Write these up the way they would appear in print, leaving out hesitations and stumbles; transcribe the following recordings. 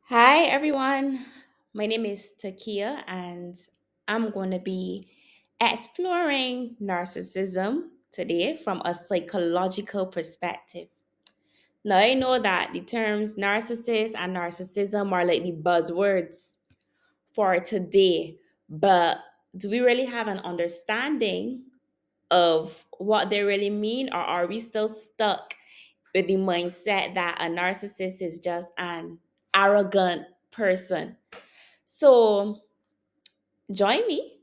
Hi, everyone. My name is Takia, and I'm going to be exploring narcissism today from a psychological perspective. Now, I know that the terms narcissist and narcissism are like the buzzwords for today, but do we really have an understanding of what they really mean, or are we still stuck with the mindset that a narcissist is just an arrogant person? So join me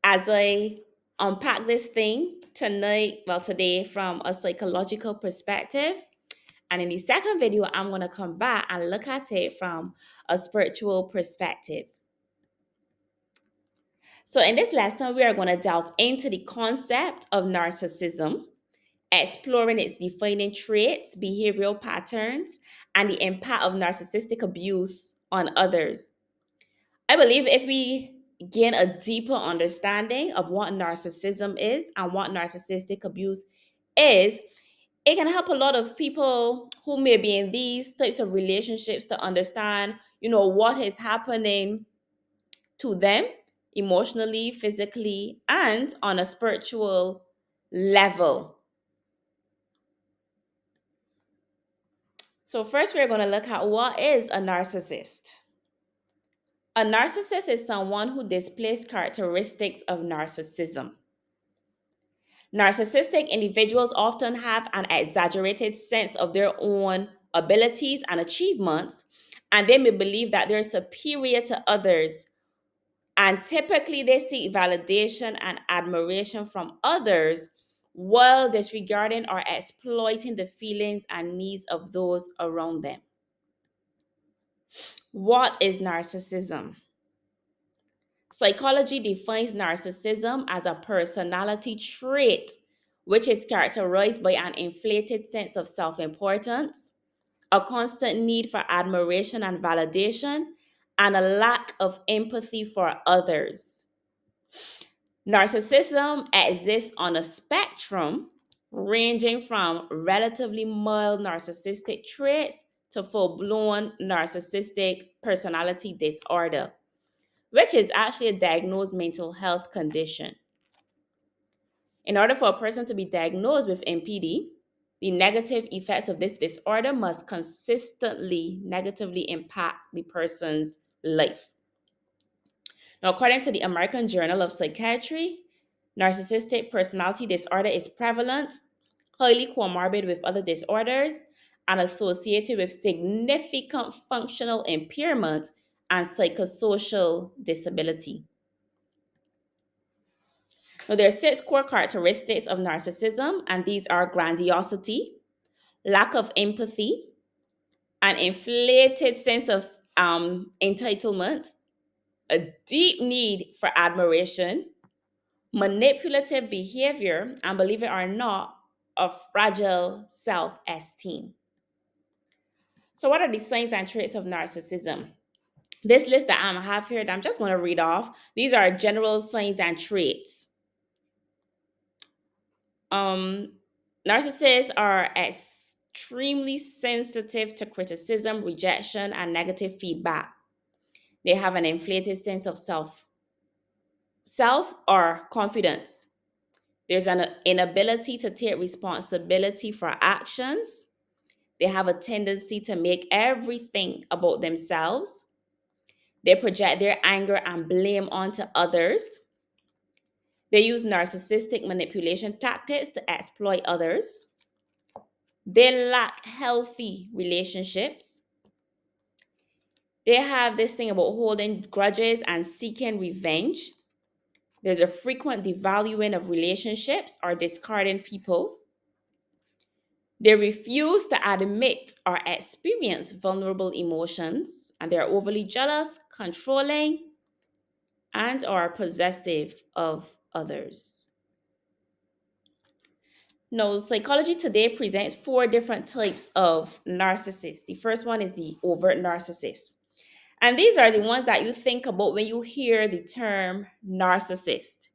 as I unpack this thing tonight, well, today from a psychological perspective. And in the second video, I'm going to come back and look at it from a spiritual perspective. So in this lesson, we are going to delve into the concept of narcissism, exploring its defining traits, behavioral patterns, and the impact of narcissistic abuse on others. I believe if we gain a deeper understanding of what narcissism is and what narcissistic abuse is, it can help a lot of people who may be in these types of relationships to understand, what is happening to them emotionally, physically, and on a spiritual level. So first we're going to look at what is a narcissist. A narcissist is someone who displays characteristics of narcissism. Narcissistic individuals often have an exaggerated sense of their own abilities and achievements, and they may believe that they're superior to others. And typically, they seek validation and admiration from others while disregarding or exploiting the feelings and needs of those around them. What is narcissism? Psychology defines narcissism as a personality trait which is characterized by an inflated sense of self importance, a constant need for admiration and validation, and a lack of empathy for others. Narcissism exists on a spectrum ranging from relatively mild narcissistic traits to full blown narcissistic personality disorder, which is actually a diagnosed mental health condition. In order for a person to be diagnosed with MPD, the negative effects of this disorder must consistently negatively impact the person's life. Now, according to the American Journal of Psychiatry, narcissistic personality disorder is prevalent, highly comorbid with other disorders, and associated with significant functional impairment and psychosocial disability. Now, there are six core characteristics of narcissism, and these are grandiosity, lack of empathy, an inflated sense of entitlement, a deep need for admiration, manipulative behavior, and believe it or not, a fragile self esteem. So, what are the signs and traits of narcissism? This list that I have here, that I'm just going to read off, these are general signs and traits. Um, Narcissists are extremely sensitive to criticism, rejection, and negative feedback. They have an inflated sense of self or confidence. There's an inability to take responsibility for actions. They have a tendency to make everything about themselves. They project their anger and blame onto others. They use narcissistic manipulation tactics to exploit others. They lack healthy relationships. They have this thing about holding grudges and seeking revenge. There's a frequent devaluing of relationships or discarding people. They refuse to admit or experience vulnerable emotions, and they're overly jealous, controlling, and are possessive of others. Now, psychology today presents four different types of narcissists. The first one is the overt narcissist. And these are the ones that you think about when you hear the term narcissist.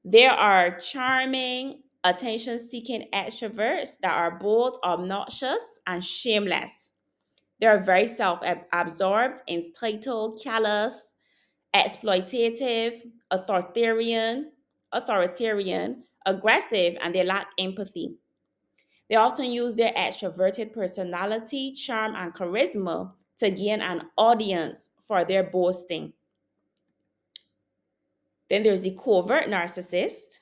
There are charming, attention seeking extroverts that are both obnoxious and shameless. They are very self absorbed, entitled, callous, exploitative, authoritarian, aggressive, and they lack empathy. They often use their extroverted personality, charm, and charisma to gain an audience for their boasting. Then there's the covert narcissist.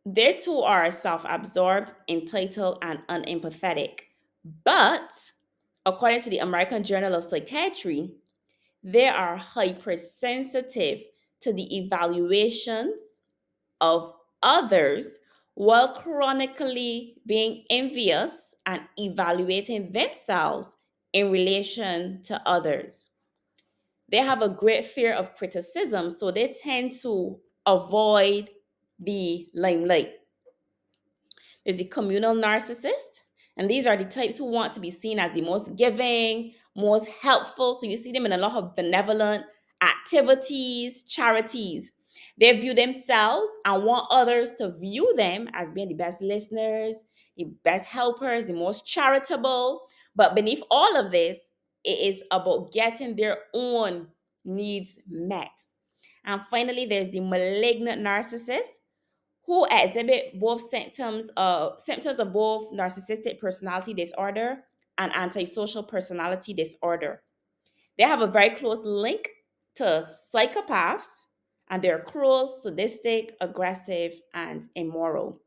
They too are self absorbed, entitled, and unempathetic. But according to the American Journal of Psychiatry, they are hypersensitive to the evaluations of others while chronically being envious and evaluating themselves in relation to others. They have a great fear of criticism, so they tend to avoid the limelight. There's a communal narcissist, and these are the types who want to be seen as the most giving, most helpful. So you see them in a lot of benevolent activities, charities. They view themselves and want others to view them as being the best listeners, the best helpers, the most charitable. But beneath all of this, it is about getting their own needs met. And finally, there's the malignant narcissist who exhibit both symptoms of both narcissistic personality disorder and antisocial personality disorder. They have a very close link to psychopaths, and they're cruel, sadistic, aggressive, and immoral.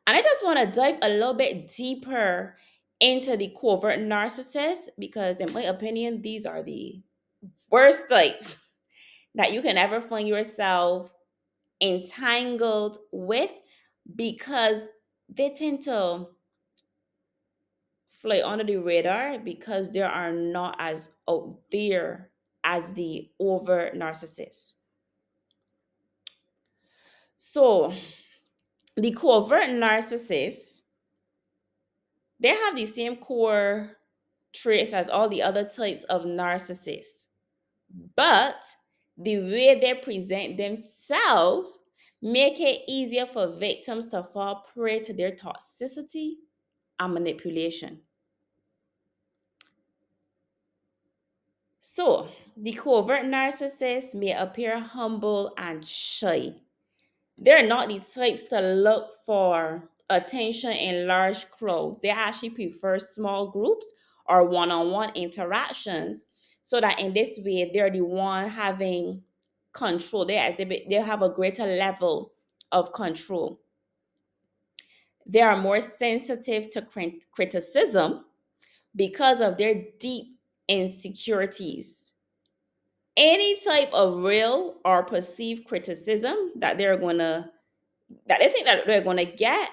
And I just want to dive a little bit deeper into the covert narcissist because, in my opinion, these are the worst types that you can ever find yourself entangled with because they tend to fly under the radar because they are not as out there as the over narcissist. So the covert narcissists, they have the same core traits as all the other types of narcissists, but the way they present themselves make it easier for victims to fall prey to their toxicity and manipulation. So, the covert narcissist may appear humble and shy. They're not the types to look for attention in large crowds. They actually prefer small groups or one on one interactions so that in this way, they're the one having control. They have a greater level of control. They are more sensitive to criticism because of their deep insecurities. Any type of real or perceived criticism that they think that they're gonna get,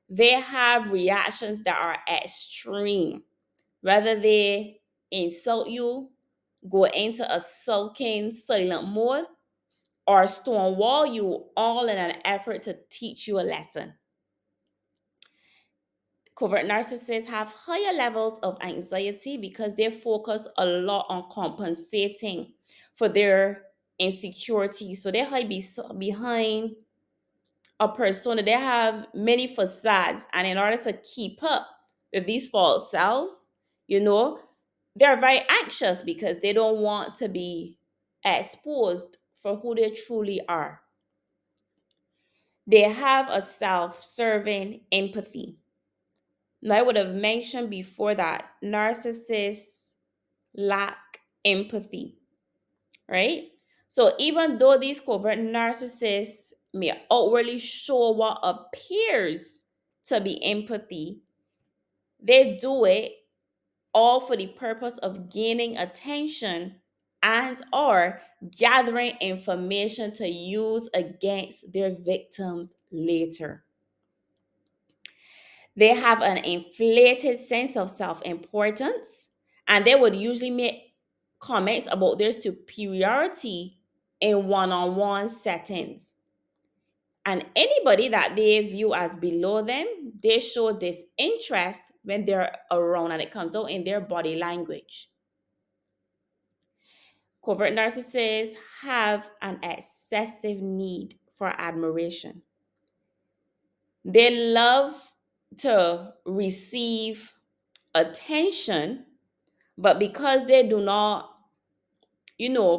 they have reactions that are extreme. Whether they insult you, go into a sulking silent mode, or stonewall you, all in an effort to teach you a lesson. Covert narcissists have higher levels of anxiety because they focus a lot on compensating for their insecurities. So they hide behind a persona. They have many facades, and in order to keep up with these false selves, you know, they're very anxious because they don't want to be exposed for who they truly are. They have a self serving empathy. Now, I would have mentioned before that narcissists lack empathy, right? So, even though these covert narcissists may outwardly show what appears to be empathy, they do it all for the purpose of gaining attention and or gathering information to use against their victims later. They have an inflated sense of self importance, and they would usually make comments about their superiority in one on one settings. And anybody that they view as below them, they show this interest when they're around, and it comes out in their body language. Covert narcissists have an excessive need for admiration. They love to receive attention, but because they do not,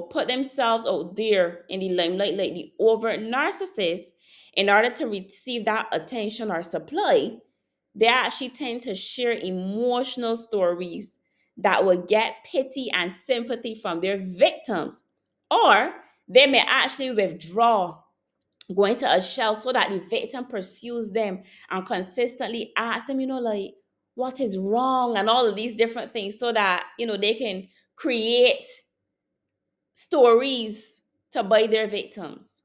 put themselves out there in the limelight like the overt narcissist, in order to receive that attention or supply, they actually tend to share emotional stories that will get pity and sympathy from their victims. Or they may actually withdraw, going to a shell, so that the victim pursues them and consistently asks them, like, what is wrong, and all of these different things, so that, they can create stories to buy their victims.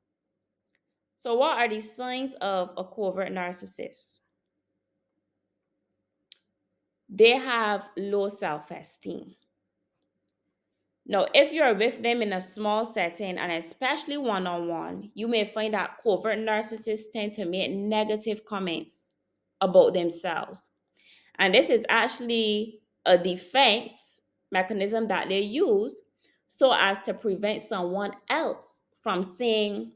So, what are the signs of a covert narcissist? They have low self esteem. Now, if you're with them in a small setting and especially one on one, you may find that covert narcissists tend to make negative comments about themselves. And this is actually a defense mechanism that they use so as to prevent someone else from saying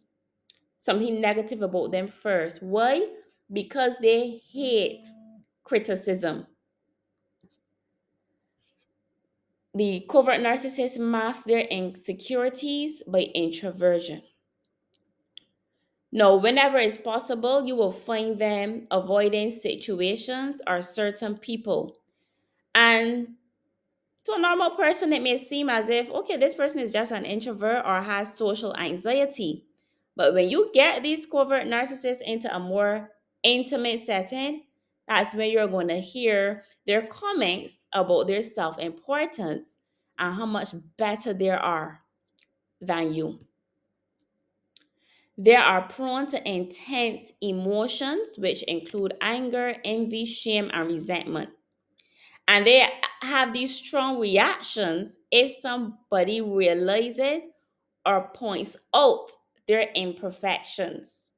something negative about them first. Why? Because they hate criticism. The covert narcissists mask their insecurities by introversion. Now, whenever it's possible, you will find them avoiding situations or certain people. And to a normal person, it may seem as if, okay, this person is just an introvert or has social anxiety. But when you get these covert narcissists into a more intimate setting, that's when you're going to hear their comments about their self importance and how much better they are than you. They are prone to intense emotions, which include anger, envy, shame, and resentment. And they have these strong reactions if somebody realizes or points out their imperfections.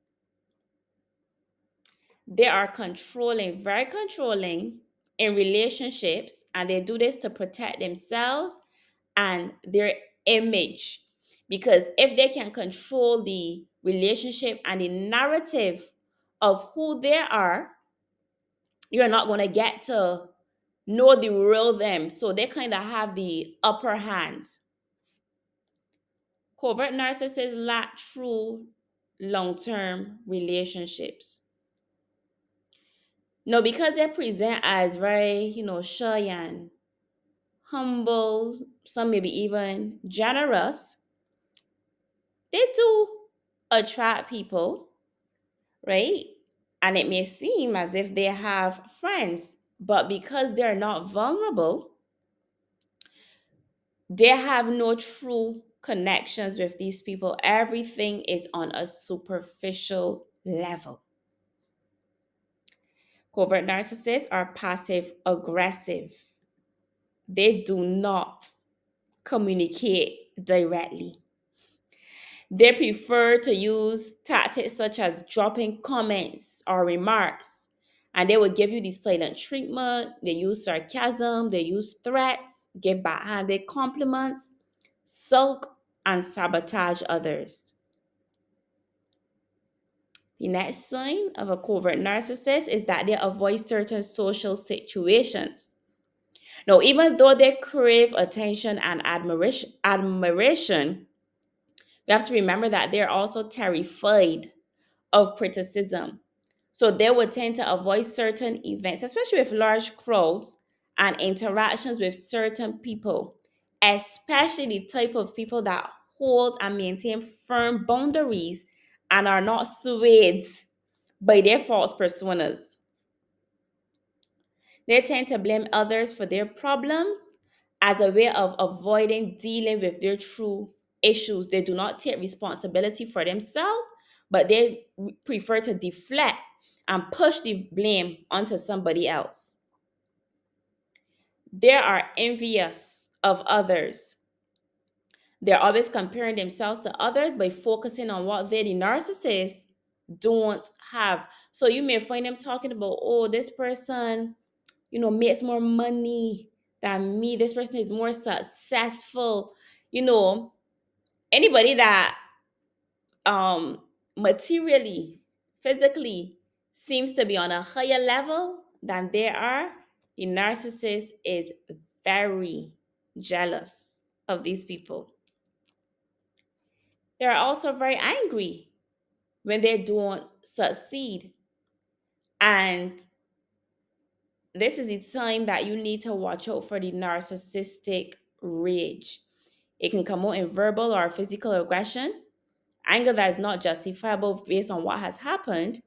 They are controlling, very controlling in relationships, and they do this to protect themselves and their image. Because if they can control the relationship and the narrative of who they are, you're not going to get to know the real them. So they kind of have the upper hand. Covert narcissists lack true long-term relationships. No, because they present as very, shy and humble, some maybe even generous, they do attract people, right? And it may seem as if they have friends, but because they're not vulnerable, they have no true connections with these people. Everything is on a superficial level. Covert narcissists are passive aggressive. They do not communicate directly. They prefer to use tactics such as dropping comments or remarks, and they will give you the silent treatment. They use sarcasm, they use threats, give backhanded compliments, sulk, and sabotage others. The next sign of a covert narcissist is that they avoid certain social situations. Now, even though they crave attention and admiration, we have to remember that they're also terrified of criticism. So they would tend to avoid certain events, especially with large crowds and interactions with certain people, especially the type of people that hold and maintain firm boundaries and are not swayed by their false personas. They tend to blame others for their problems as a way of avoiding dealing with their true issues. They do not take responsibility for themselves, but they prefer to deflect and push the blame onto somebody else. They are envious of others. They're always comparing themselves to others by focusing on what they, the narcissists, don't have. So you may find them talking about, oh, this person, makes more money than me. This person is more successful. You know, anybody that materially, physically seems to be on a higher level than they are, The narcissist is very jealous of these people. They are also very angry when they don't succeed. And this is the time that you need to watch out for the narcissistic rage. It can come out in verbal or physical aggression, anger that is not justifiable based on what has happened,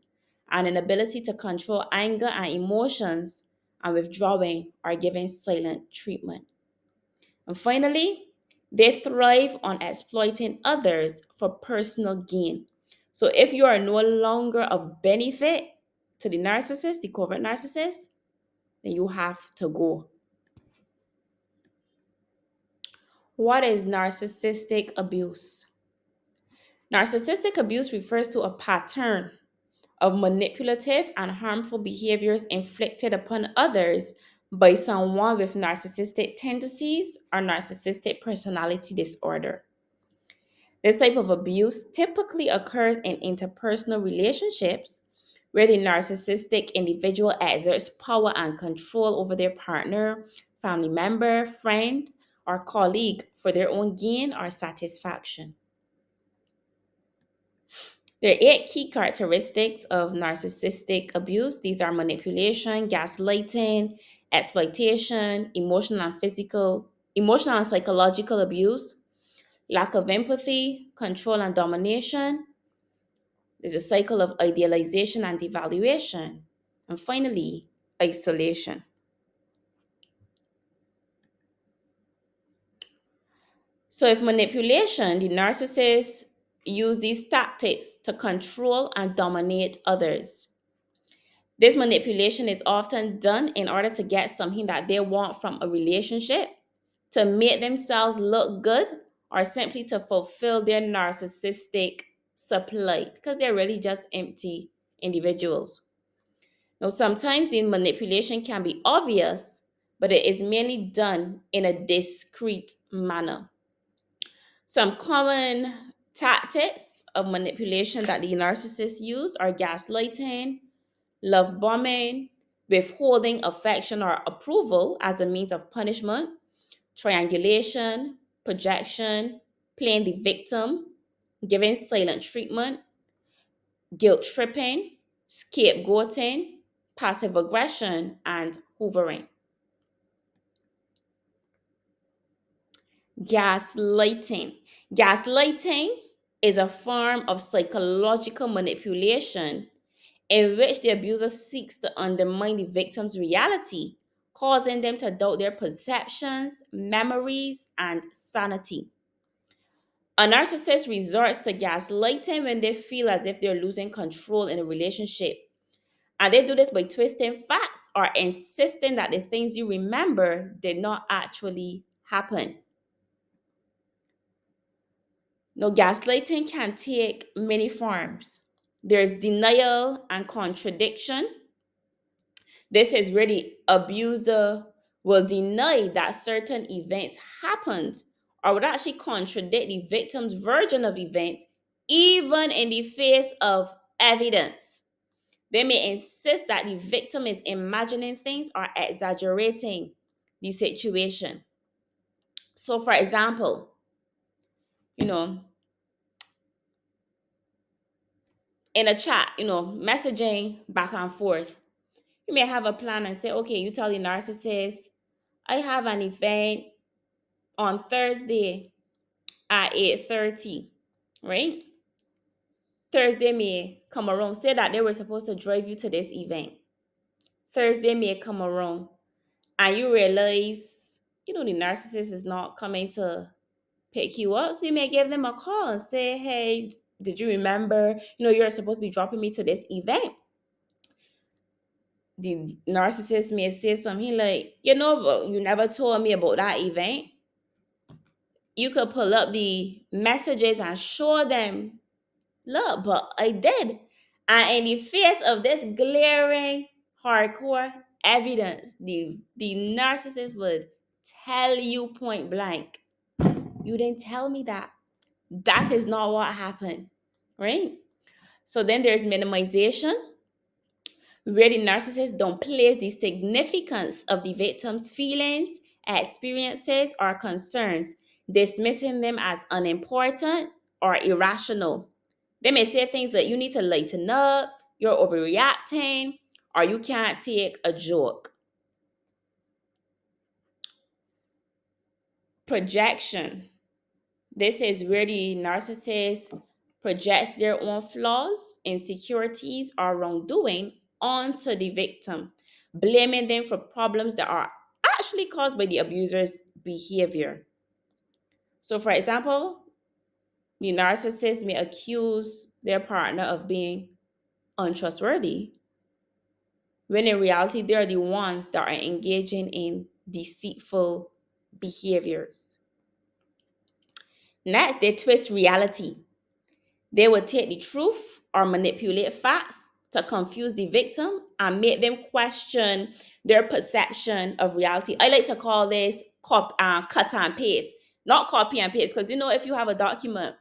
and an ability to control anger and emotions and withdrawing or giving silent treatment. And finally, they thrive on exploiting others for personal gain. So if you are no longer of benefit to the narcissist, the covert narcissist, then you have to go. What is narcissistic abuse? Narcissistic abuse refers to a pattern of manipulative and harmful behaviors inflicted upon others by someone with narcissistic tendencies or narcissistic personality disorder. This type of abuse typically occurs in interpersonal relationships where the narcissistic individual exerts power and control over their partner, family member, friend, or colleague for their own gain or satisfaction. There are eight key characteristics of narcissistic abuse. These are manipulation, gaslighting, exploitation, emotional and psychological abuse, lack of empathy, control and domination. There's a cycle of idealization and devaluation. And finally, isolation. So, if manipulation, the narcissist use these tactics to control and dominate others. This manipulation is often done in order to get something that they want from a relationship, to make themselves look good, or simply to fulfill their narcissistic supply because they're really just empty individuals. Now, sometimes the manipulation can be obvious, but it is mainly done in a discreet manner. Some common tactics of manipulation that the narcissists use are gaslighting, love bombing, withholding affection or approval as a means of punishment, triangulation, projection, playing the victim, giving silent treatment, guilt tripping, scapegoating, passive aggression, and hoovering. Gaslighting. Gaslighting is a form of psychological manipulation in which the abuser seeks to undermine the victim's reality, causing them to doubt their perceptions, memories, and sanity. A narcissist resorts to gaslighting when they feel as if they're losing control in a relationship. And they do this by twisting facts or insisting that the things you remember did not actually happen. Now, gaslighting can take many forms. There's denial and contradiction. This is where the abuser will deny that certain events happened or would actually contradict the victim's version of events, even in the face of evidence. They may insist that the victim is imagining things or exaggerating the situation. So, for example, you know, in a chat, messaging back and forth, you may have a plan and say, okay, you tell the narcissist, I have an event on Thursday at 8:30, right? Thursday may come around. Say that they were supposed to drive you to this event. Thursday may come around and you realize, the narcissist is not coming to pick you up. So you may give them a call and say, hey, did you remember, you're supposed to be dropping me to this event? The narcissist may say something like, but you never told me about that event. You could pull up the messages and show them, look, but I did. And in the face of this glaring, hardcore evidence, the narcissist would tell you point blank, you didn't tell me that. That is not what happened, right? So then there's minimization. where the narcissist don't place the significance of the victim's feelings, experiences, or concerns, dismissing them as unimportant or irrational. They may say things that you need to lighten up, you're overreacting, or you can't take a joke. Projection. This is where the narcissist projects their own flaws, insecurities, or wrongdoing onto the victim, blaming them for problems that are actually caused by the abuser's behavior. So, for example, the narcissist may accuse their partner of being untrustworthy, when in reality, they're the ones that are engaging in deceitful behaviors. Next, they twist reality. They will take the truth or manipulate facts to confuse the victim and make them question their perception of reality. I like to call this cut and paste, not copy and paste, because if you have a document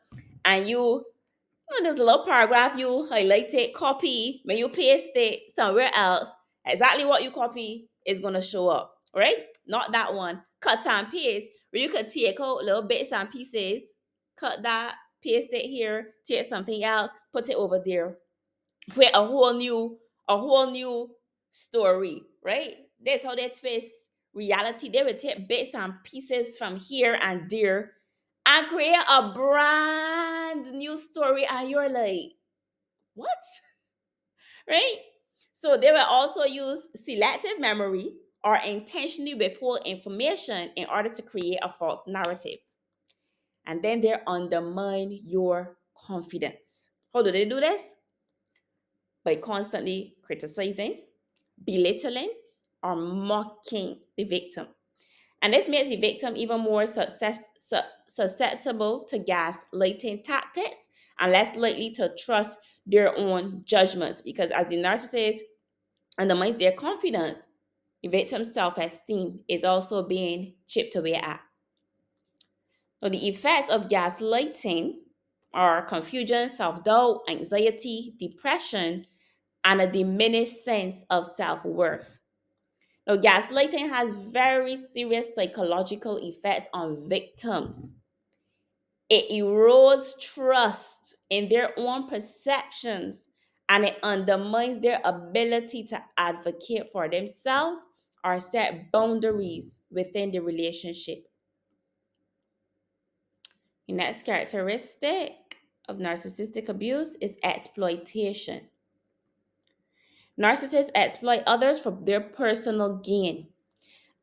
and there's a little paragraph, you highlight it, copy, when you paste it somewhere else, exactly what you copy is going to show up, right? Not that one. Cut and paste, where you could take out little bits and pieces, cut that, paste it here, take something else, put it over there, create a whole new story, right? That's how they twist reality. They would take bits and pieces from here and there and create a brand new story, and you're like, what? Right? So they will also use selective memory or intentionally withhold information in order to create a false narrative. And then they undermine your confidence. How do they do this? By constantly criticizing, belittling, or mocking the victim. And this makes the victim even more susceptible to gaslighting tactics and less likely to trust their own judgments, because as the narcissist undermines their confidence, the victim's self-esteem is also being chipped away at. So the effects of gaslighting are confusion, self-doubt, anxiety, depression, and a diminished sense of self-worth. Now, gaslighting has very serious psychological effects on victims. It erodes trust in their own perceptions, and it undermines their ability to advocate for themselves or set boundaries within the relationship. The next characteristic of narcissistic abuse is exploitation. Narcissists exploit others for their personal gain.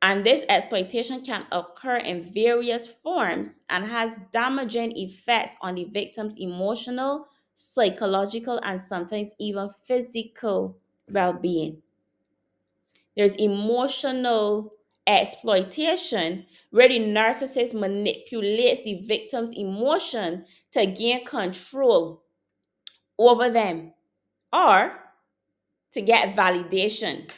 And this exploitation can occur in various forms and has damaging effects on the victim's emotional, psychological, and sometimes even physical well being. There's emotional exploitation, where the narcissist manipulates the victim's emotion to gain control over them or to get validation.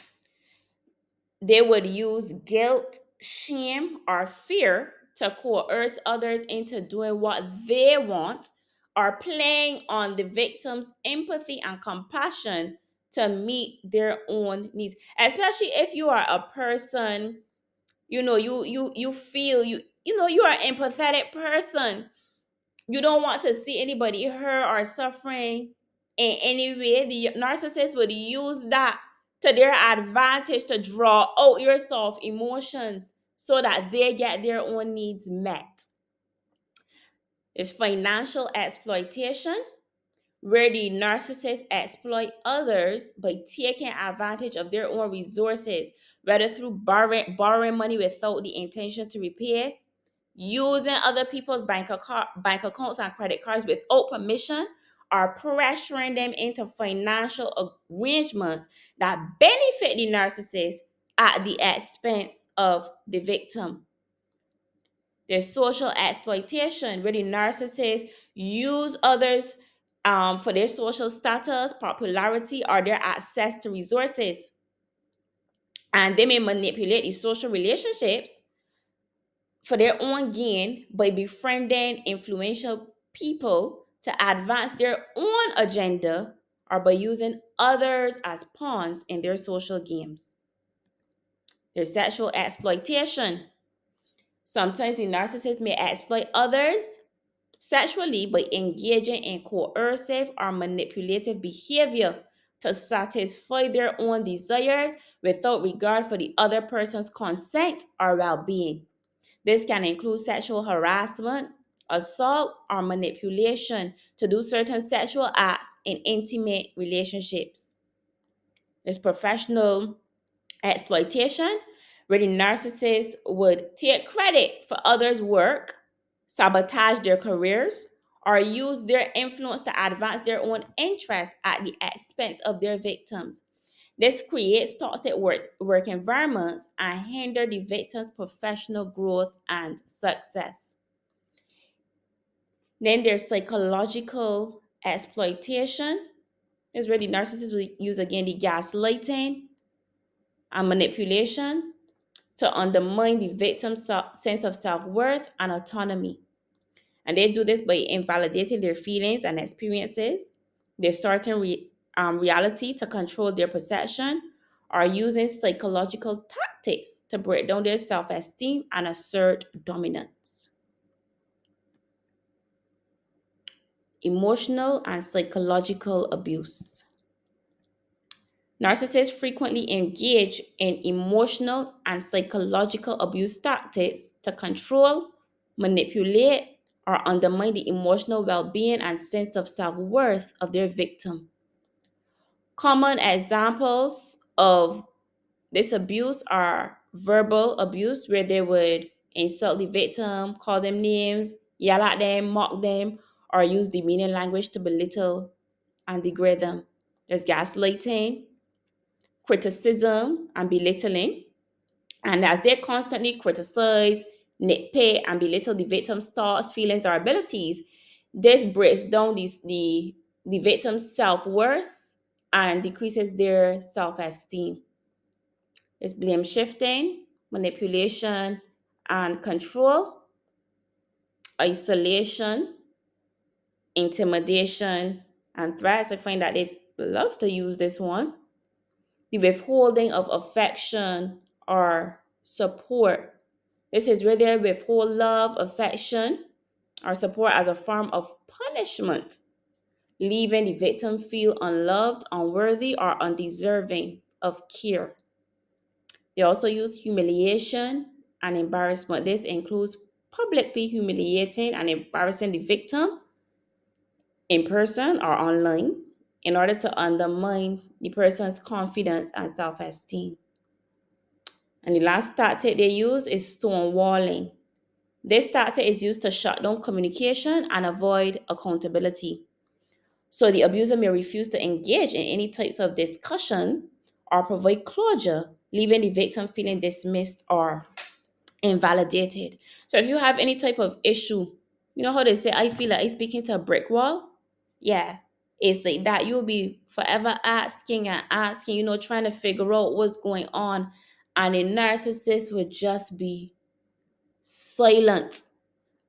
They would use guilt, shame, or fear to coerce others into doing what they want or playing on the victim's empathy and compassion to meet their own needs. Especially if you are a person, you feel you are an empathetic person. You don't want to see anybody hurt or suffering in any way. The narcissist would use that to their advantage to draw out your soft emotions so that they get their own needs met. It's financial exploitation, where the narcissists exploit others by taking advantage of their own resources, whether through borrowing money without the intention to repay, using other people's bank accounts and credit cards without permission, or pressuring them into financial arrangements that benefit the narcissist at the expense of the victim. There's social exploitation, where the narcissists use others for their social status, popularity, or their access to resources. And they may manipulate these social relationships for their own gain by befriending influential people to advance their own agenda, or by using others as pawns in their social games. There's sexual exploitation. Sometimes the narcissist may exploit others sexually by engaging in coercive or manipulative behavior to satisfy their own desires without regard for the other person's consent or well being. This can include sexual harassment, assault, or manipulation to do certain sexual acts in intimate relationships. There's professional exploitation, where the narcissist would take credit for others' work, sabotage their careers, or use their influence to advance their own interests at the expense of their victims. This creates toxic work environments and hinder the victim's professional growth and success. Then there's psychological exploitation. This is where the narcissist will use again the gaslighting and manipulation to undermine the victim's sense of self worth and autonomy. And they do this by invalidating their feelings and experiences, distorting reality to control their perception, or using psychological tactics to break down their self esteem and assert dominance. Emotional and psychological abuse. Narcissists frequently engage in emotional and psychological abuse tactics to control, manipulate, or undermine the emotional well being and sense of self worth of their victim. Common examples of this abuse are verbal abuse, where they would insult the victim, call them names, yell at them, mock them, or use demeaning language to belittle and degrade them. There's gaslighting, criticism, and belittling. And as they constantly criticize, nitpick, and belittle the victim's thoughts, feelings, or abilities, this breaks down the victim's self worth and decreases their self esteem. There's blame shifting, manipulation, and control, isolation, intimidation, and threats. I find that they love to use this one. The withholding of affection or support. This is where they withhold love, affection, or support as a form of punishment, leaving the victim feel unloved, unworthy, or undeserving of care. They also use humiliation and embarrassment. This includes publicly humiliating and embarrassing the victim in person or online in order to undermine the person's confidence and self esteem. And the last tactic they use is stonewalling. This tactic is used to shut down communication and avoid accountability. So the abuser may refuse to engage in any types of discussion or provide closure, leaving the victim feeling dismissed or invalidated. So if you have any type of issue, you know how they say, I feel like I'm speaking to a brick wall? Yeah, it's like that. You'll be forever asking and asking, trying to figure out what's going on. And a narcissist would just be silent.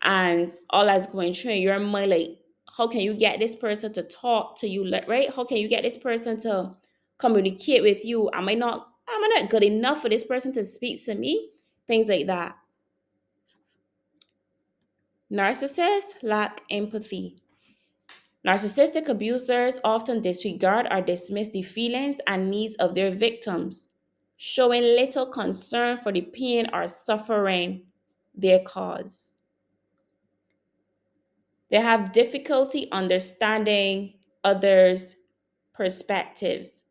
And all that's going through in your mind, like, how can you get this person to talk to you, like, right? How can you get this person to communicate with you? Am I not good enough for this person to speak to me? Things like that. Narcissists lack empathy. Narcissistic abusers often disregard or dismiss the feelings and needs of their victims, showing little concern for the pain or suffering they cause. They have difficulty understanding others' perspectives.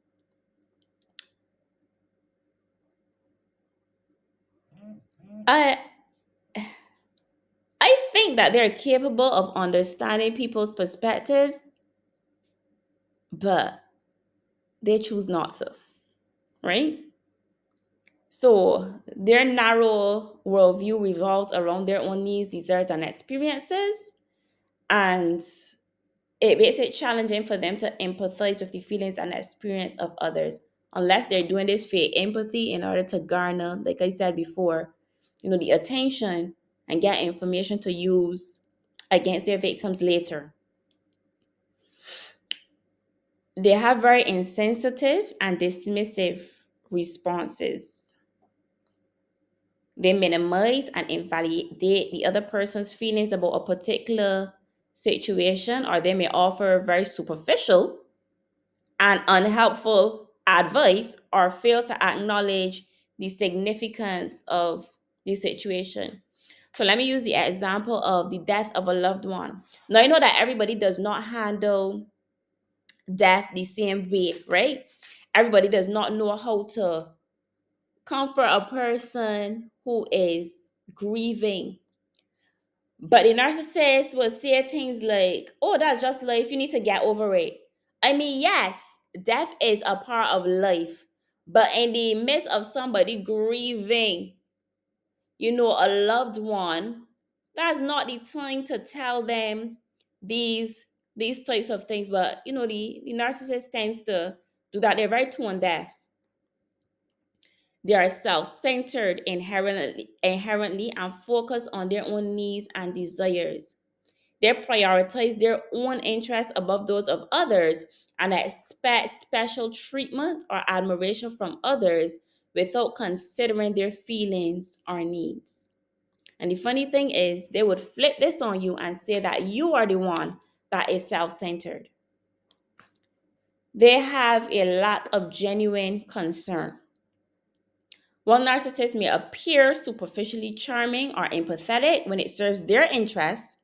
I I think that they're capable of understanding people's perspectives, but they choose not to, right? So their narrow worldview revolves around their own needs, desires, and experiences, and it makes it challenging for them to empathize with the feelings and experience of others, unless they're doing this fake empathy in order to garner, like I said before, the attention and get information to use against their victims later. They have very insensitive and dismissive responses. They minimize and invalidate the other person's feelings about a particular situation, or they may offer very superficial and unhelpful advice or fail to acknowledge the significance of the situation. So let me use the example of the death of a loved one. Now, I know that everybody does not handle death the same way, right? Everybody does not know how to comfort a person who is grieving. But the narcissist will say things like, oh, that's just life. You need to get over it. I mean, yes, death is a part of life. But in the midst of somebody grieving, a loved one, that's not the time to tell them these these types of things. But the narcissist tends to do that. They're very tone deaf. They are self-centered inherently and focus on their own needs and desires. They prioritize their own interests above those of others and expect special treatment or admiration from others without considering their feelings or needs. And the funny thing is, they would flip this on you and say that you are the one that is self centered. They have a lack of genuine concern. While narcissists may appear superficially charming or empathetic when it serves their interests,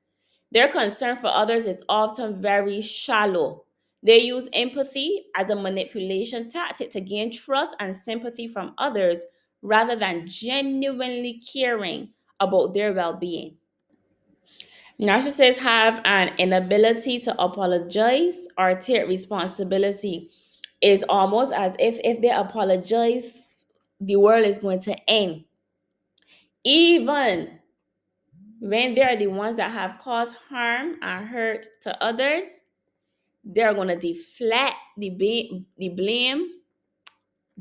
their concern for others is often very shallow. They use empathy as a manipulation tactic to gain trust and sympathy from others rather than genuinely caring about their well being. Narcissists have an inability to apologize or take responsibility. It's almost as if they apologize, the world is going to end. Even when they are the ones that have caused harm and hurt to others, they're going to deflect the blame,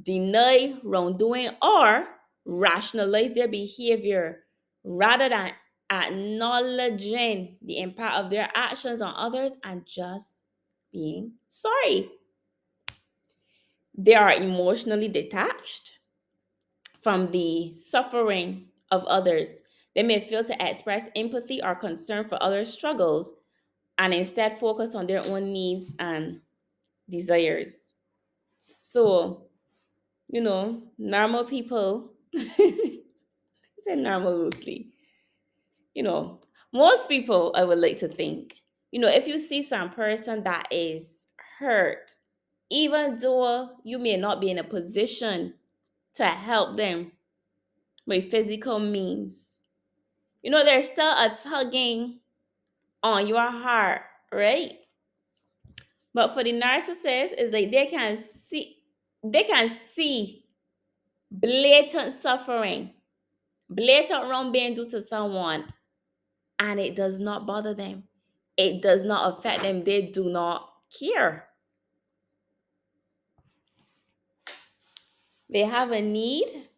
deny wrongdoing, or rationalize their behavior rather than acknowledging the impact of their actions on others and just being sorry. They are emotionally detached from the suffering of others. They may fail to express empathy or concern for others' struggles and instead focus on their own needs and desires. So, normal people, say normal loosely, you know, most people, I would like to think, if you see some person that is hurt, even though you may not be in a position to help them with physical means, there's still a tugging on your heart, right? But for the narcissist, it's like they can see blatant suffering, blatant wrong being done to someone, and it does not bother them. It does not affect them. They do not care. They have a need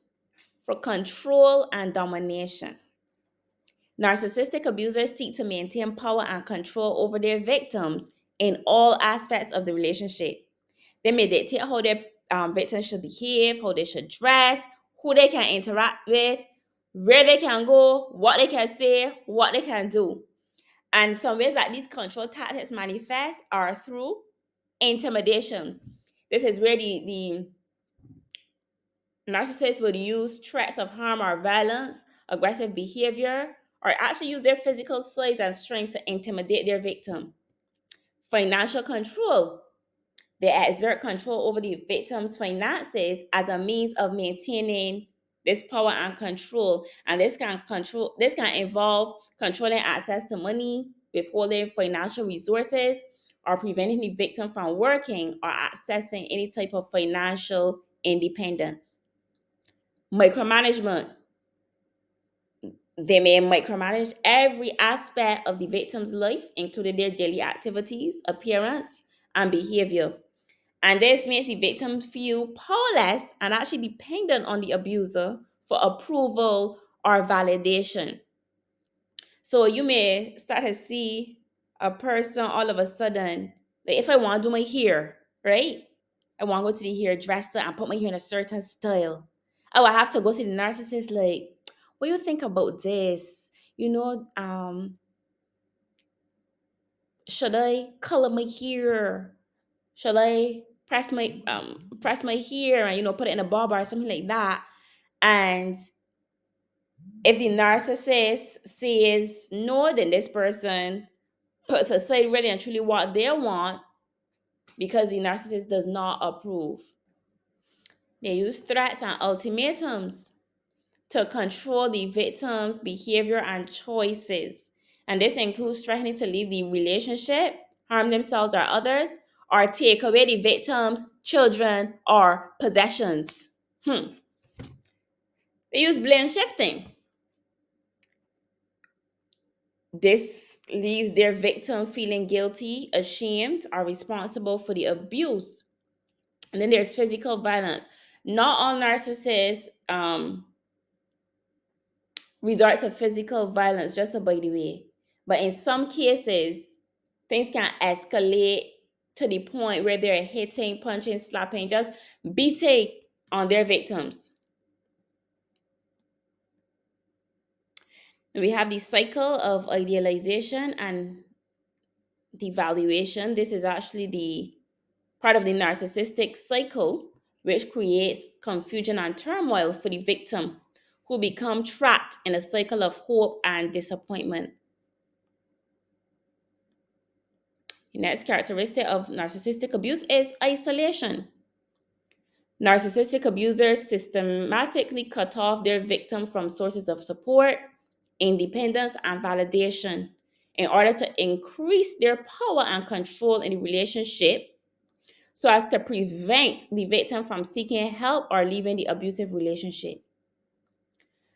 for control and domination. Narcissistic abusers seek to maintain power and control over their victims in all aspects of the relationship. They may dictate how their victims should behave, how they should dress, who they can interact with, where they can go, what they can say, what they can do. And some ways that these control tactics manifest are through intimidation. This is where the narcissist would use threats of harm or violence, aggressive behavior, or actually use their physical size and strength to intimidate their victim. Financial control. They exert control over the victim's finances as a means of maintaining this power and control. And this can involve controlling access to money, withholding financial resources, or preventing the victim from working or accessing any type of financial independence. Micromanagement. They may micromanage every aspect of the victim's life, including their daily activities, appearance, and behavior. And this makes the victim feel powerless and actually dependent on the abuser for approval or validation. So you may start to see a person all of a sudden, like if I want to do my hair, right? I want to go to the hairdresser and put my hair in a certain style. Oh, I have to go to the narcissist, like, what do you think about this? You know, should I color my hair? Should I press my hair and put it in a bob or something like that? And if the narcissist says no, then this person puts aside really and truly what they want because the narcissist does not approve. They use threats and ultimatums to control the victim's behavior and choices. And this includes threatening to leave the relationship, harm themselves or others, or take away the victim's children or possessions. They use blame shifting. This leaves their victim feeling guilty, ashamed, or responsible for the abuse. And then there's physical violence. Not all narcissists resort to physical violence, just by the way. But in some cases, things can escalate to the point where they're hitting, punching, slapping, just beating on their victims. We have the cycle of idealization and devaluation. This is actually the part of the narcissistic cycle, which creates confusion and turmoil for the victim, who become trapped in a cycle of hope and disappointment. The next characteristic of narcissistic abuse is isolation. Narcissistic abusers systematically cut off their victim from sources of support, independence, and validation in order to increase their power and control in the relationship so as to prevent the victim from seeking help or leaving the abusive relationship.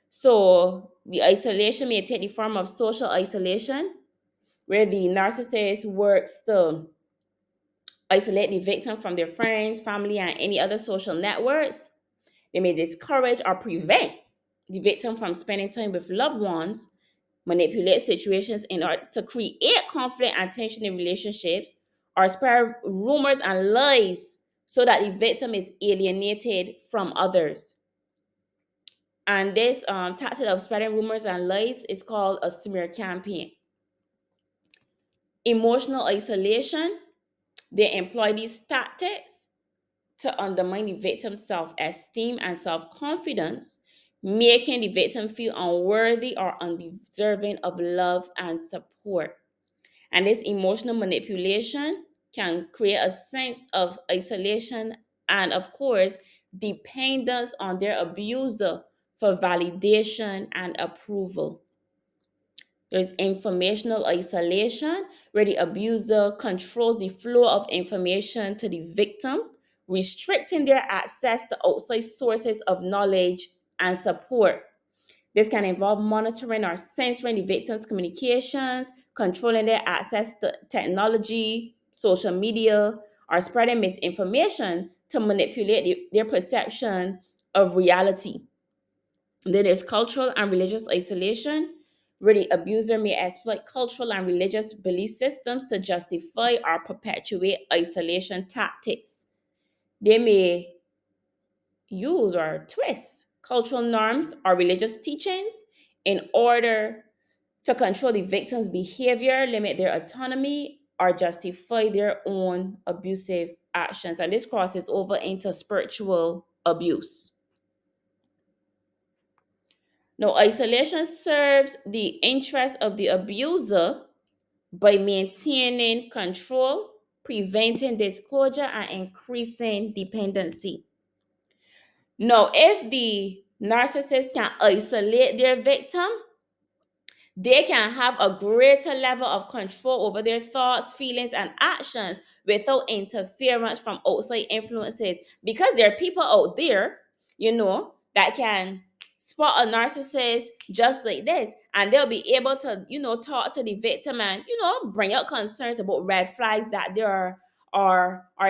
So, the isolation may take the form of social isolation, where the narcissist works to isolate the victim from their friends, family, and any other social networks. They may discourage or prevent the victim from spending time with loved ones, manipulate situations in order to create conflict and tension in relationships, or spread rumors and lies so that the victim is alienated from others. And this tactic of spreading rumors and lies is called a smear campaign. Emotional isolation, they employ these tactics to undermine the victim's self esteem and self confidence, making the victim feel unworthy or undeserving of love and support. And this emotional manipulation can create a sense of isolation and, of course, dependence on their abuser for validation and approval. There's informational isolation, where the abuser controls the flow of information to the victim, restricting their access to outside sources of knowledge and support. This can involve monitoring or censoring the victim's communications, controlling their access to technology, social media, or spreading misinformation to manipulate their perception of reality. Then there's cultural and religious isolation, where the abuser may exploit cultural and religious belief systems to justify or perpetuate isolation tactics. They may use or twist cultural norms or religious teachings in order to control the victim's behavior, limit their autonomy, or justify their own abusive actions. And this crosses over into spiritual abuse. Now, isolation serves the interest of the abuser by maintaining control, preventing disclosure, and increasing dependency. Now, if the narcissist can isolate their victim, they can have a greater level of control over their thoughts, feelings, and actions without interference from outside influences. Because there are people out there, that can spot a narcissist just like this, and they'll be able to, talk to the victim and, bring up concerns about red flags that they are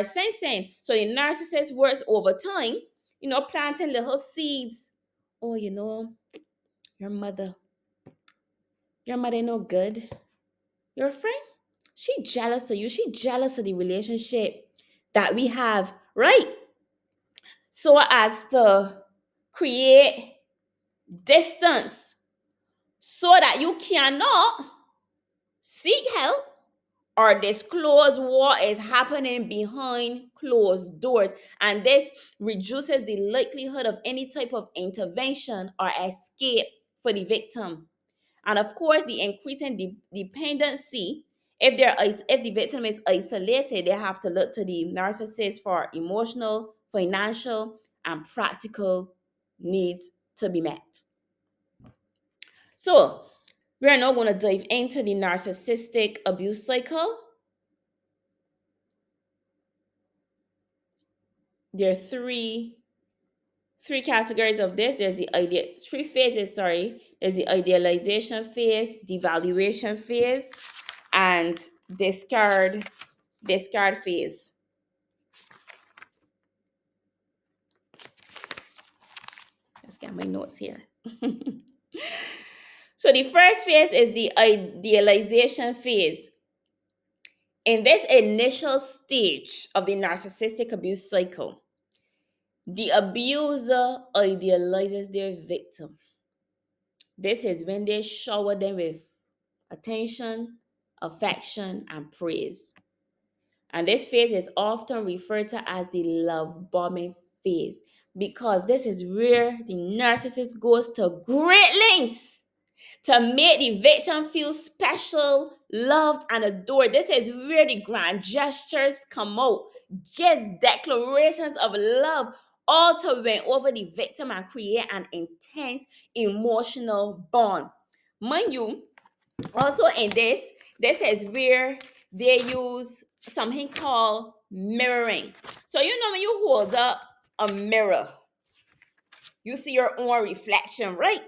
sensing. So the narcissist works over time, planting little seeds. Oh, your mother your mother no good. Your friend, she jealous of you. She jealous of the relationship. that we have, right? So as to create distance so that you cannot seek help or disclose what is happening behind closed doors. And this reduces the likelihood of any type of intervention or escape for the victim. And of course, the increasing dependency. If the victim is isolated, they have to look to the narcissist for emotional, financial, and practical needs to be met. So, we are now going to dive into the narcissistic abuse cycle. There are three categories of this. There's the idea three phases, sorry. There's the idealization phase, devaluation phase, and discard phase. Let's get my notes here. So the first phase is the idealization phase. In this initial stage of the narcissistic abuse cycle, the abuser idealizes their victim. This is when they shower them with attention, affection, and praise. And this phase is often referred to as the love bombing phase because this is where the narcissist goes to great lengths to make the victim feel special, loved, and adored. This is where the grand gestures come out, gives declarations of love, all to win over the victim and create an intense emotional bond. Mind you, also in this is where they use something called mirroring. So you know when you hold up a mirror, you see your own reflection, right?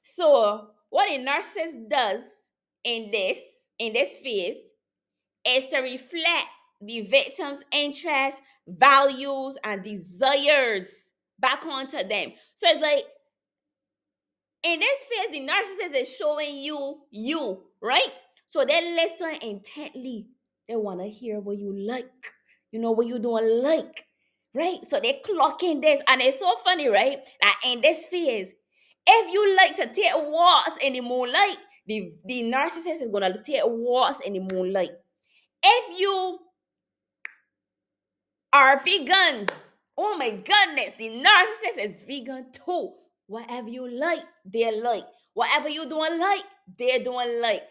So what a narcissist does in this in this phase is to reflect the victim's interests, values, and desires back onto them. So it's like in this phase, the narcissist is showing you, right? So they listen intently. They want to hear what you like, what you don't like, right? So they clock in this. And it's so funny, right? That in this phase, if you like to take walks in the moonlight, the narcissist is going to take walks in the moonlight. If you are vegan, oh my goodness, the narcissist is vegan too. Whatever you like, they like. Whatever you don't like, they don't like.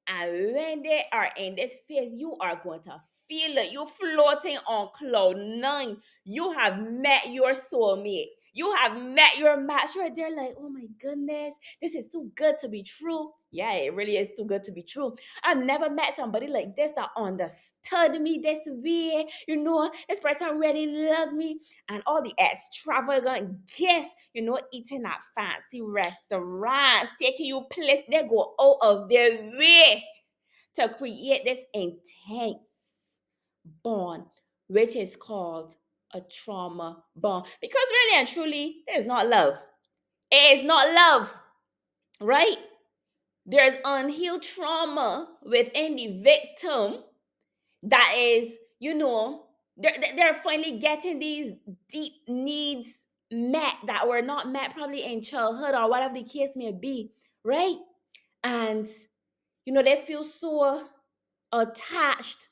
And when they are in this phase, you are going to feel it. You're floating on cloud nine. You have met your soulmate. You have met your match right there. Like, oh my goodness, this is too good to be true. Yeah, it really is too good to be true. I've never met somebody like this that understood me this way. This person really loves me. And all the extravagant gifts, eating at fancy restaurants, taking you place, they go out of their way to create this intense bond, which is called a trauma bond. Because really and truly, it is not love. It is not love, right? There's unhealed trauma within the victim that is, they're finally getting these deep needs met that were not met probably in childhood or whatever the case may be, right? And, they feel so attached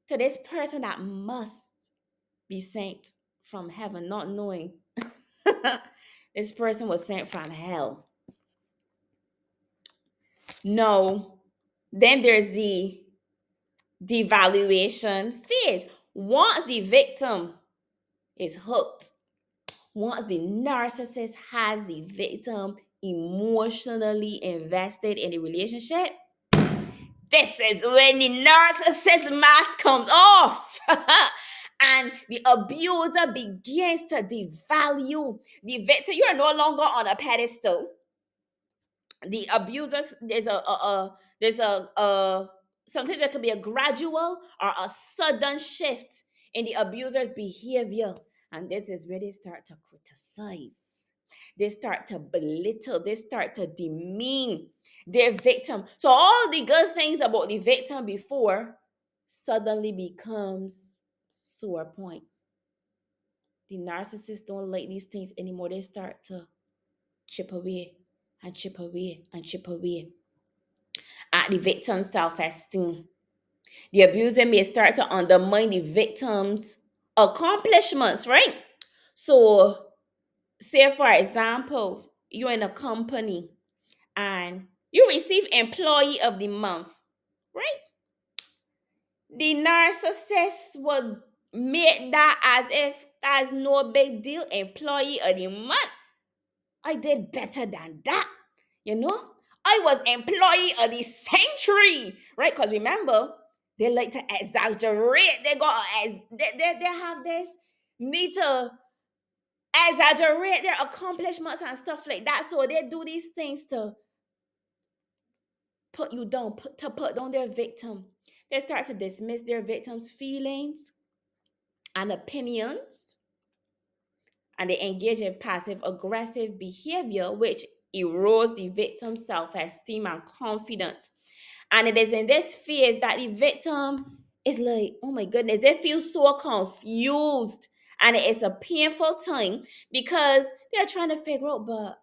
to this person that must be sent from heaven, not knowing this person was sent from hell. No. Then there's the devaluation phase. Once the victim is hooked, once the narcissist has the victim emotionally invested in the relationship, this is when the narcissist mask comes off. And the abuser begins to devalue the victim. You are no longer on a pedestal. The abusers, there's a sometimes there could be a gradual or a sudden shift in the abuser's behavior, and this is where they start to criticize, they start to belittle, they start to demean their victim. So all the good things about the victim before suddenly becomes sore points. The narcissists don't like these things anymore. They start to chip away and chip away and chip away at the victim's self-esteem. The abuser may start to undermine the victim's accomplishments, right? So, say for example, you're in a company and you receive employee of the month, right? The narcissist would make that as if that's no big deal. Employee of the month. I did better than that. You know, I was employee of the century, right? Because remember, they like to exaggerate. They have this need to exaggerate their accomplishments and stuff like that. So they do these things to put you down, to put down their victim. They start to dismiss their victim's feelings and opinions, and they engage in passive aggressive behavior, which erodes the victim's self esteem and confidence. And it is in this phase that the victim is like, oh my goodness, they feel so confused. And it is a painful time because they're trying to figure out, but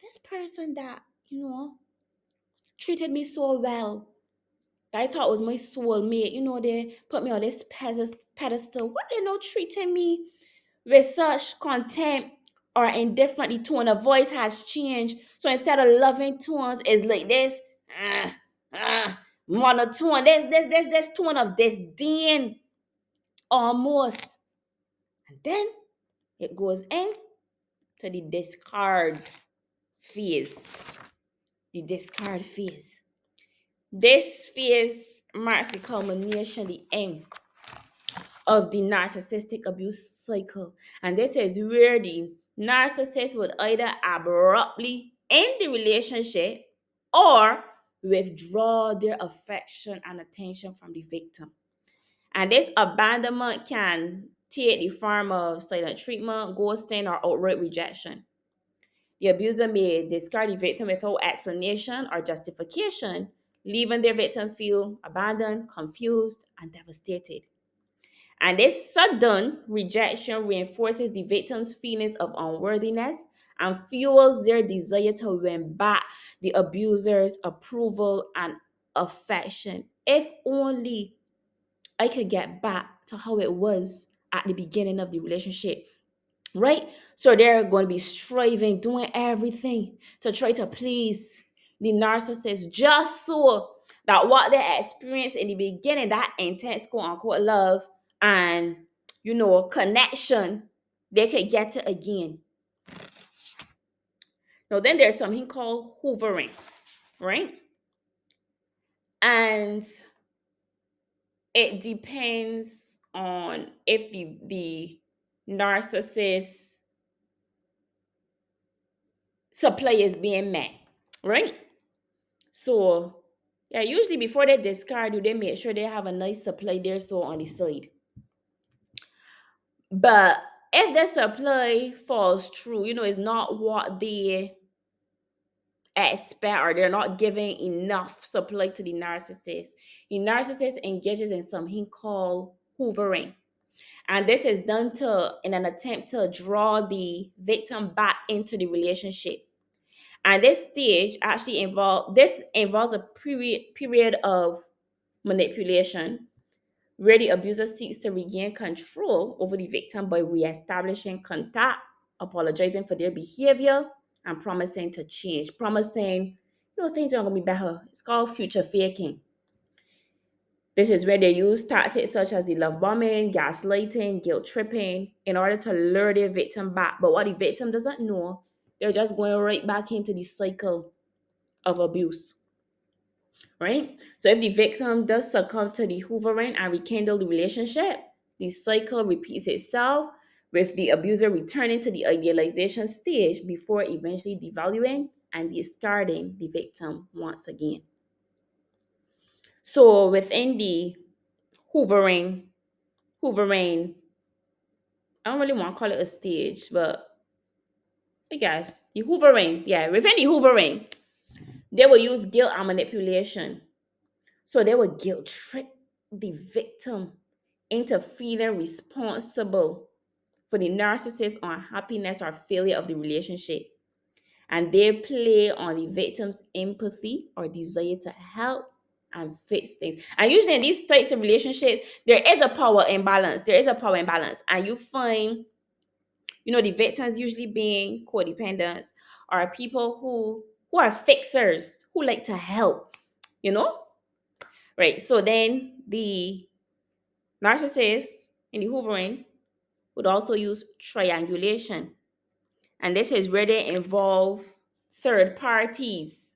this person that, treated me so well, that I thought was my soulmate, they put me on this pedestal. What they know treating me with such contempt or indifferent? The tone of voice has changed. So instead of loving tones, it's like this monotone. There's this tone of disdain almost. And then it goes in to the discard phase. The discard phase. This phase marks the culmination, the end of the narcissistic abuse cycle. And this is where the narcissist would either abruptly end the relationship or withdraw their affection and attention from the victim. And this abandonment can take the form of silent treatment, ghosting, or outright rejection. The abuser may discard the victim without explanation or justification, leaving their victim feel abandoned, confused, and devastated. And this sudden rejection reinforces the victim's feelings of unworthiness and fuels their desire to win back the abuser's approval and affection. If only I could get back to how it was at the beginning of the relationship, right? So they're going to be striving, doing everything to try to please the narcissist just so that what they experienced in the beginning, that intense quote unquote love and connection, they could get it again. Now then there's something called hoovering, right? And it depends on if the narcissist supply is being met, right? So yeah, usually before they discard you, they make sure they have a nice supply there so on the side. But if the supply falls through, it's not what they expect, or they're not giving enough supply to the narcissist engages in something called hoovering. And this is done in an attempt to draw the victim back into the relationship. And this stage actually involves a period of manipulation where the abuser seeks to regain control over the victim by reestablishing contact, apologizing for their behavior, and promising to change, promising, things are going to be better. It's called future faking. This is where they use tactics such as the love bombing, gaslighting, guilt tripping in order to lure their victim back. But what the victim doesn't know, they're just going right back into the cycle of abuse. Right? So if the victim does succumb to the hoovering and rekindle the relationship, the cycle repeats itself with the abuser returning to the idealization stage before eventually devaluing and discarding the victim once again. So within the hoovering, I don't really want to call it a stage, but I guess the hoovering, within the hoovering, they will use guilt and manipulation. So they will guilt trip the victim into feeling responsible for the narcissist's unhappiness or failure of the relationship. And they play on the victim's empathy or desire to help and fix things. And usually in these types of relationships, there is a power imbalance. There is a power imbalance. And you find, the victims usually being codependents are people who are fixers, who like to help, you know? Right. So then the narcissist in the hoovering would also use triangulation. And this is where they involve third parties,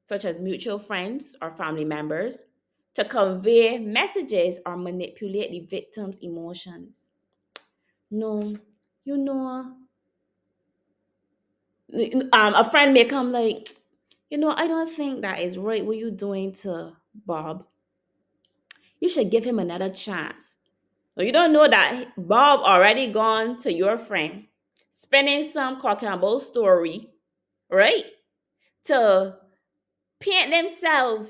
such as mutual friends or family members, to convey messages or manipulate the victim's emotions. No, you know, a friend may come like, I don't think that is right what you're doing to Bob. You should give him another chance. Well, you don't know that Bob already gone to your friend, spinning some cock and bull story, right? To paint themselves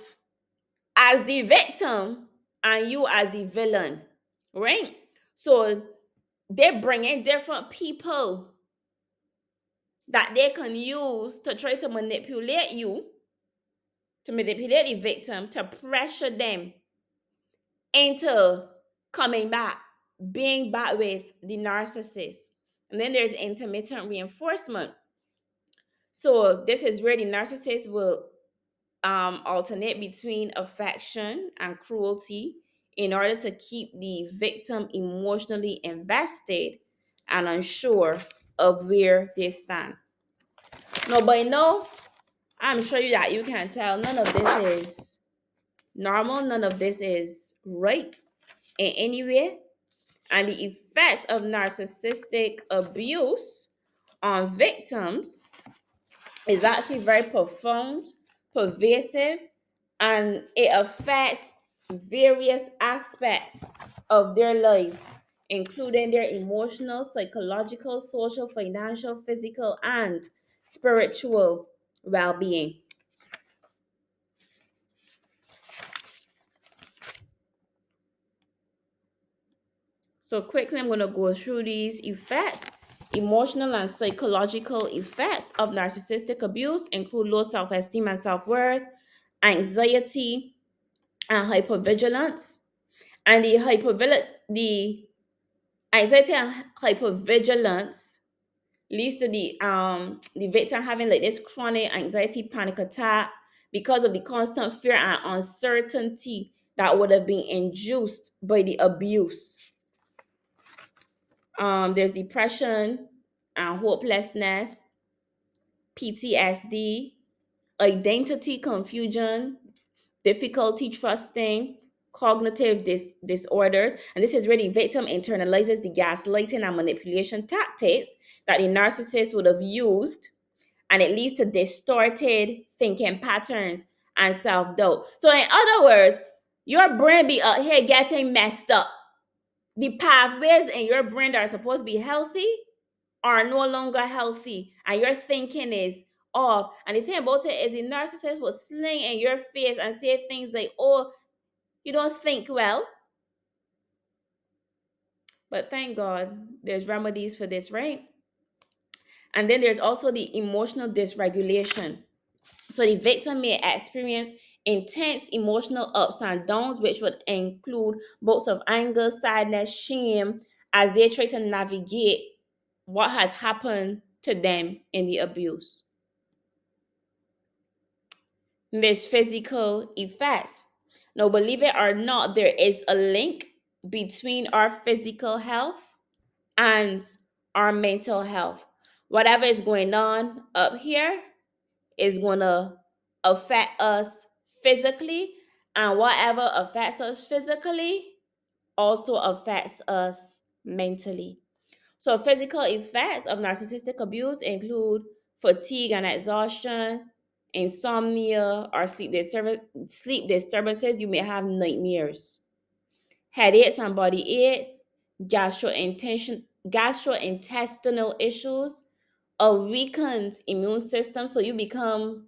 as the victim and you as the villain, right? So they bring in different people that they can use to try to manipulate you, to manipulate the victim, to pressure them into coming back, being back with the narcissist. And then there's intermittent reinforcement. So this is where the narcissist will alternate between affection and cruelty in order to keep the victim emotionally invested and unsure of where they stand. No, but no, I'm sure you that you can tell none of this is normal, none of this is right in any way. And the effects of narcissistic abuse on victims is actually very profound, pervasive, and it affects various aspects of their lives, including their emotional, psychological, social, financial, physical, and spiritual well being. So, quickly, I'm going to go through these effects. Emotional and psychological effects of narcissistic abuse include low self esteem and self worth, anxiety, and hypervigilance. And the anxiety and hypervigilance leads to the victim having like this chronic anxiety panic attack because of the constant fear and uncertainty that would have been induced by the abuse. There's depression and hopelessness, PTSD, identity confusion, difficulty trusting, cognitive disorders. And this is where the victim internalizes the gaslighting and manipulation tactics that the narcissist would have used, and it leads to distorted thinking patterns and self-doubt. So in other words, your brain be out here getting messed up. The pathways in your brain that are supposed to be healthy are no longer healthy, and your thinking is off. And the thing about it is the narcissist will sling in your face and say things like, oh, you don't think well. But thank God there's remedies for this, right? And then there's also the emotional dysregulation. So the victim may experience intense emotional ups and downs, which would include bouts of anger, sadness, shame, as they try to navigate what has happened to them in the abuse. There's physical effects. Now, believe it or not, there is a link between our physical health and our mental health. Whatever is going on up here is going to affect us physically, and whatever affects us physically also affects us mentally. So, physical effects of narcissistic abuse include fatigue and exhaustion, insomnia, or sleep disturbances. You may have nightmares, headaches and body aches, gastrointestinal issues, a weakened immune system. So, you become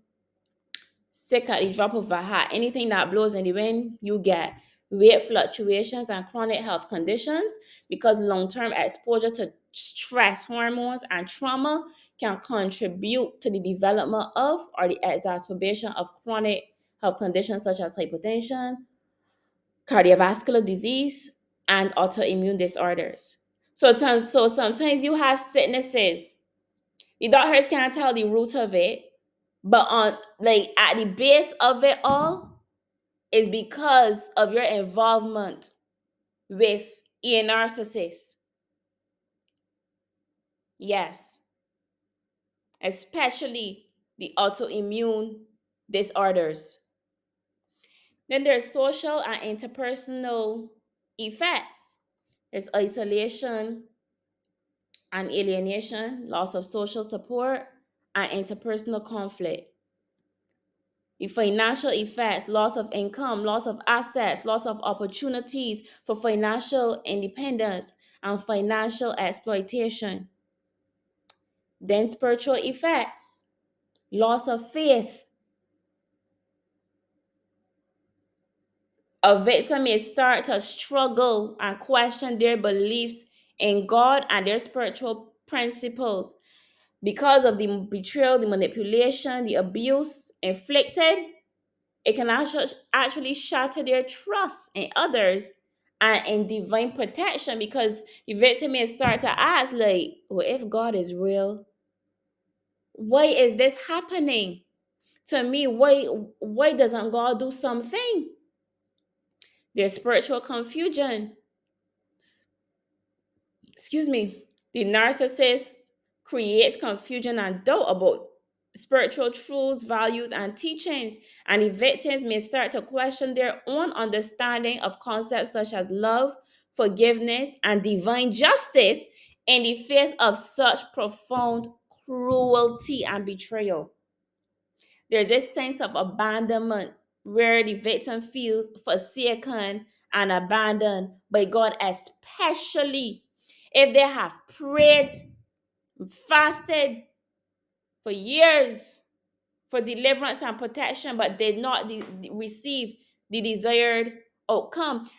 sick at the drop of a hat. Anything that blows in the wind, you get. weight fluctuations, and chronic health conditions, because long-term exposure to stress hormones and trauma can contribute to the development of or the exacerbation of chronic health conditions such as hypertension, cardiovascular disease, and autoimmune disorders. So sometimes you have sicknesses. The doctors can't tell the root of it, but on like at the base of it all is because of your involvement with a narcissist. Yes, especially the autoimmune disorders. Then there's social and interpersonal effects. There's isolation and alienation, loss of social support, and interpersonal conflict. The financial effects, loss of income, loss of assets, loss of opportunities for financial independence, and financial exploitation. Then spiritual effects, loss of faith. A victim may start to struggle and question their beliefs in God and their spiritual principles because of the betrayal, the manipulation, the abuse inflicted. It can actually shatter their trust in others and in divine protection, because the victim may start to ask, like, well, if God is real, why is this happening to me? Why doesn't God do something? There's spiritual confusion. Excuse me. The narcissist creates confusion and doubt about spiritual truths, values, and teachings, and the victims may start to question their own understanding of concepts such as love, forgiveness, and divine justice in the face of such profound cruelty and betrayal. There's this sense of abandonment where the victim feels forsaken and abandoned by God, especially if they have prayed, fasted for years for deliverance and protection, but did not receive the desired outcome.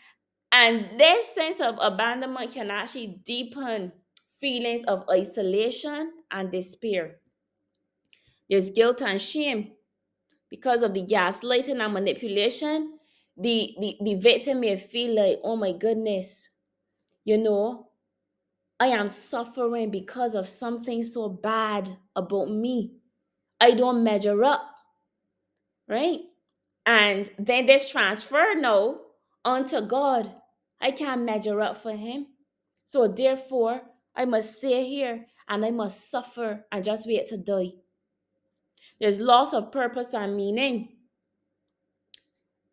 And this sense of abandonment can actually deepen feelings of isolation and despair. There's guilt and shame because of the gaslighting and manipulation. The victim may feel like, oh my goodness, you know, I am suffering because of something so bad about me. I don't measure up, right? And then this transfer now onto God. I can't measure up for him. So therefore, I must stay here and I must suffer and just wait to die. There's loss of purpose and meaning.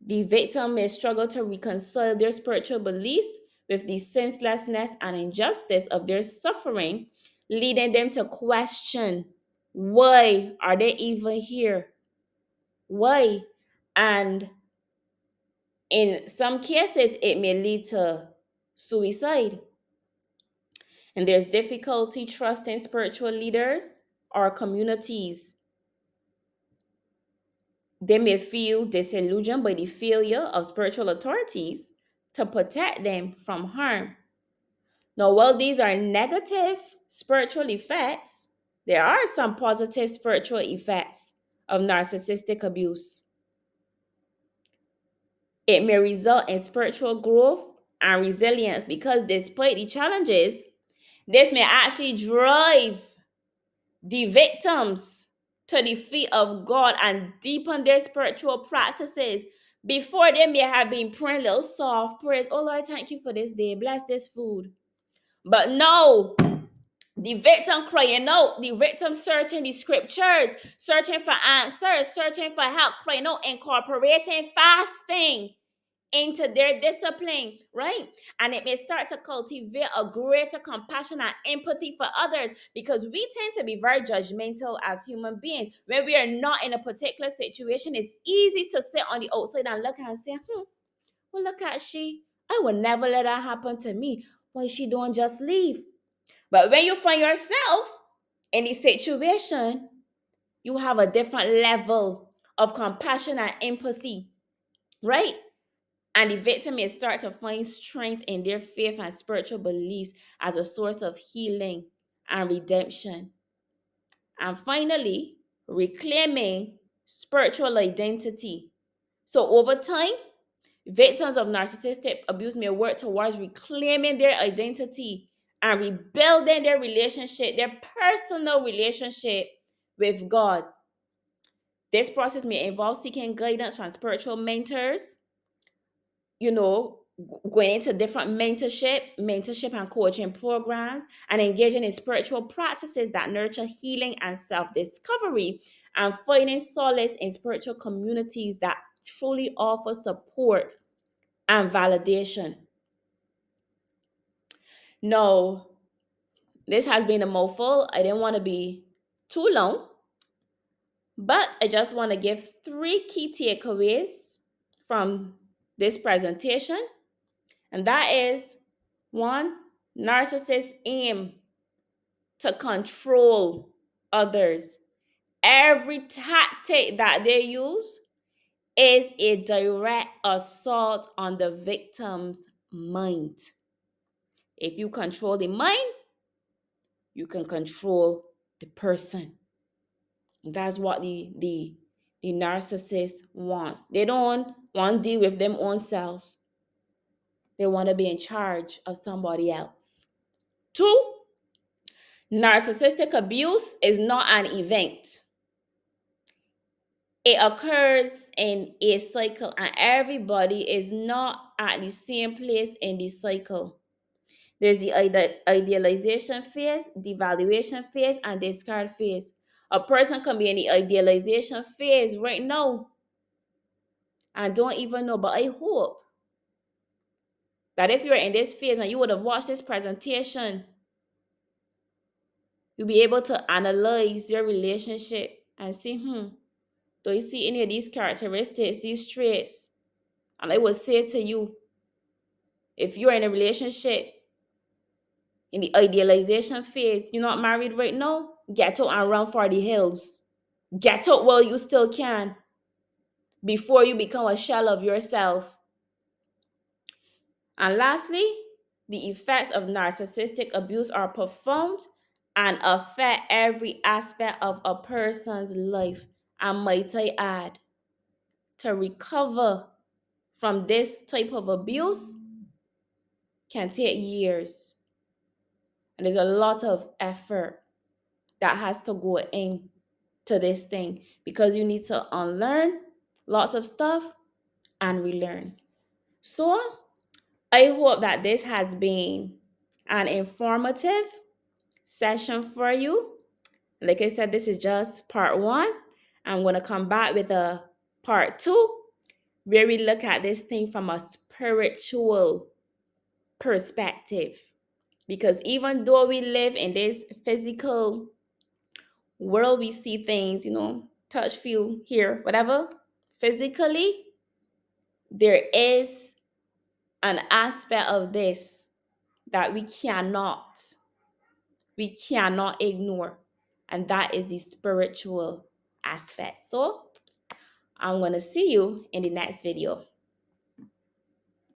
The victim may struggle to reconcile their spiritual beliefs with the senselessness and injustice of their suffering, leading them to question, why are they even here? Why? And in some cases, it may lead to suicide. And there's difficulty trusting spiritual leaders or communities. They may feel disillusioned by the failure of spiritual authorities to protect them from harm. Now, while these are negative spiritual effects, there are some positive spiritual effects of narcissistic abuse. It may result in spiritual growth and resilience because, despite the challenges, this may actually drive the victims to the feet of God and deepen their spiritual practices. Before, they may have been praying little soft prayers. Oh Lord, thank you for this day. Bless this food. But no, the victim crying out, the victim searching the scriptures, searching for answers, searching for help, crying out, incorporating fasting into their discipline, right? And it may start to cultivate a greater compassion and empathy for others, because we tend to be very judgmental as human beings. When we are not in a particular situation, it's easy to sit on the outside and look and say, well, look at she. I would never let that happen to me. Why she don't just leave? But when you find yourself in the situation, you have a different level of compassion and empathy, right? And the victim may start to find strength in their faith and spiritual beliefs as a source of healing and redemption. And finally, reclaiming spiritual identity. So over time, victims of narcissistic abuse may work towards reclaiming their identity and rebuilding their relationship, their personal relationship with God. This process may involve seeking guidance from spiritual mentors, going into different mentorship and coaching programs, and engaging in spiritual practices that nurture healing and self-discovery, and finding solace in spiritual communities that truly offer support and validation. No, this has been a mouthful. I didn't want to be too long, but I just want to give three key takeaways from this presentation. And that is one, narcissists aim to control others. Every tactic that they use is a direct assault on the victim's mind. If you control the mind, you can control the person. That's what the narcissist wants. They don't want to deal with them own selves. They want to be in charge of somebody else. Two, narcissistic abuse is not an event. It occurs in a cycle, and everybody is not at the same place in the cycle. There's the idealization phase, the evaluation phase, and the discard phase. A person can be in the idealization phase right now and don't even know, but I hope that if you're in this phase and you would have watched this presentation, you'll be able to analyze your relationship and see, do you see any of these characteristics, these traits? And I would say to you, if you're in a relationship in the idealization phase, you're not married right now, get out and run for the hills. Get out while you still can before you become a shell of yourself. And lastly, the effects of narcissistic abuse are profound and affect every aspect of a person's life. And might I add, to recover from this type of abuse can take years. And there's a lot of effort that has to go into this thing because you need to unlearn lots of stuff and relearn. So I hope that this has been an informative session for you. Like I said, this is just part one. I'm going to come back with a part two where we look at this thing from a spiritual perspective. Because even though we live in this physical world, we see things, touch, feel, hear, whatever, physically, there is an aspect of this that we cannot ignore, and that is the spiritual aspect. So I'm going to see you in the next video.